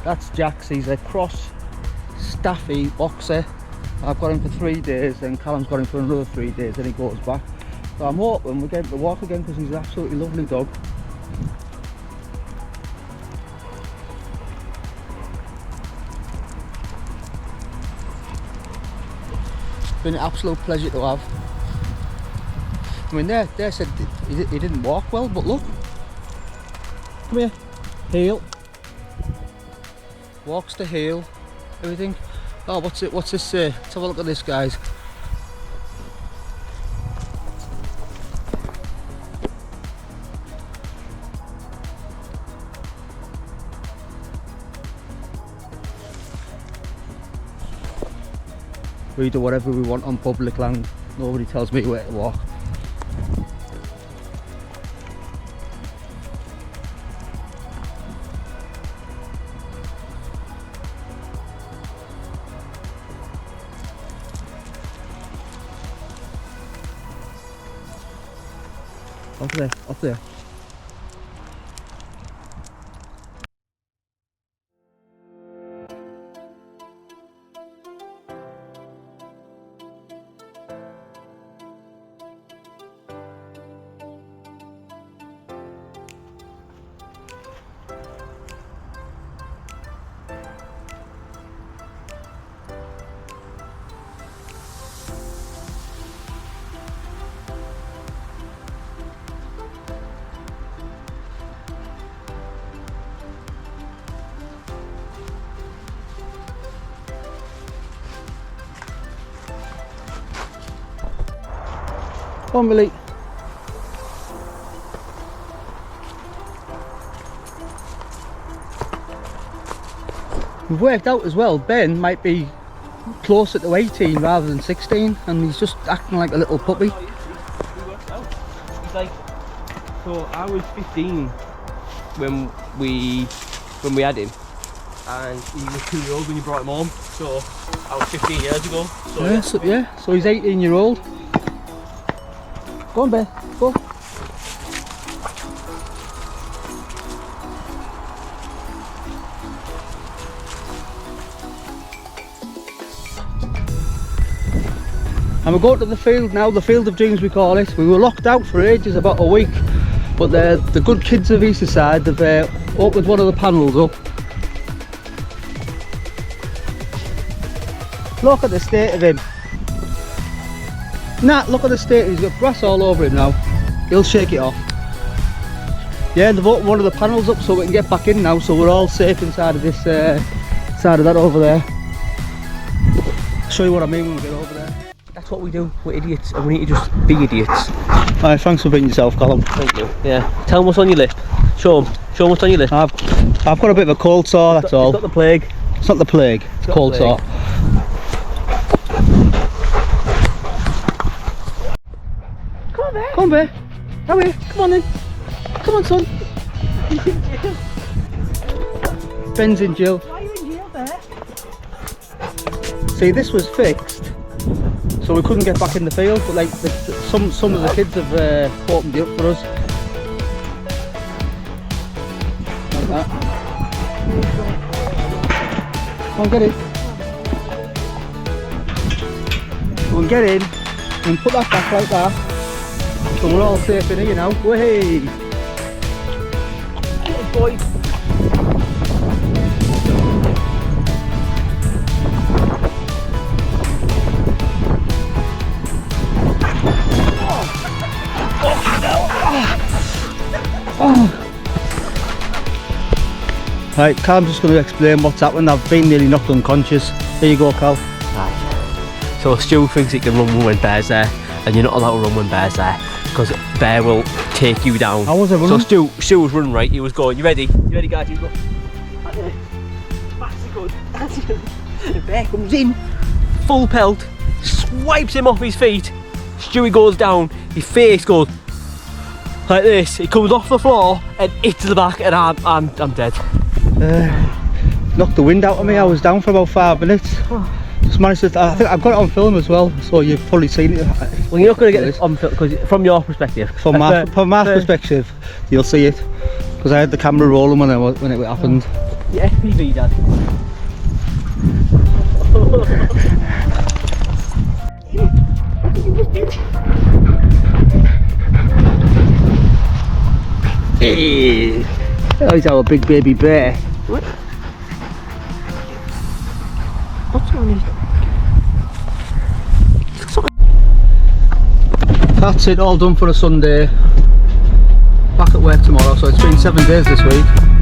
That's Jax. He's a cross staffy boxer. I've got him for 3 days, and Callum's got him for another 3 days, then he goes back. So I'm hoping we get him to walk again because he's an absolutely lovely dog. It's been an absolute pleasure to have. I mean, they said he didn't walk well, but look. Come here. Heel. Walks to heel. Everything. Oh, what's this say? Let's have a look at this, guys. We do whatever we want on public land. Nobody tells me where to walk. Up there, up there. Come on, Billy. We've worked out as well, Ben might be closer to 18 rather than 16, and he's just acting like a little puppy. We worked out. He's like, so I was 15 when we had him, and he was 2 years old when you brought him home. So I was 15 years ago. So Yeah, so he's 18-year-old. Go on, Ben, go. And we're going to the field now, the Field of Dreams we call it. We were locked out for ages, about a week, but the good kids of Easterside have opened one of the panels up. Look at the state of him. Nah, look at the state, he's got grass all over him now. He'll shake it off. Yeah, and they've opened one of the panels up so we can get back in now, so we're all safe inside of this side of that over there. I'll show you what I mean when we get over there. that's what we do. We're idiots, and we need to just be idiots. Alright, thanks for being yourself, Callum. Thank you. Yeah. Tell them what's on your lip. Show them what's on your lip. I've got a bit of a cold sore, that's all. It's not the plague. It's not the plague, it's cold sore. Come on, Bear. Come on, Bear. Come here, come on then. Come on, son. Ben's in jail. Why are you in jail, Bear? See, this was fixed, so we couldn't get back in the field, but like some of the kids have opened it up for us. Like that. Come on, get in. Come on, get in, and put that back like that. So we're all safe in here now. Way! Good boy. Right, Cal's just going to explain what's happened. I've been nearly knocked unconscious. Here you go, Cal. Right. So Stu thinks he can run when Bear's there, and you're not allowed to run when Bear's there, because Bear will take you down. How was I running? So Stu was running right, he was going, you ready? You ready, guys? He's going, that's good. And Bear comes in, full pelt, swipes him off his feet. Stewie goes down, his face goes like this. He comes off the floor and hits the back, and I'm dead. Knocked the wind out of me. I was down for about 5 minutes. Just managed to. I think I've got it on film as well, so you've probably seen it. Well, you're not going to get this on film because from your perspective. From my perspective, you'll see it because I had the camera rolling when it happened. Your FPV, Dad. Oh, he's our big baby bear. What? What's on his... That's it, all done for a Sunday. Back at work tomorrow, so it's been 7 days this week.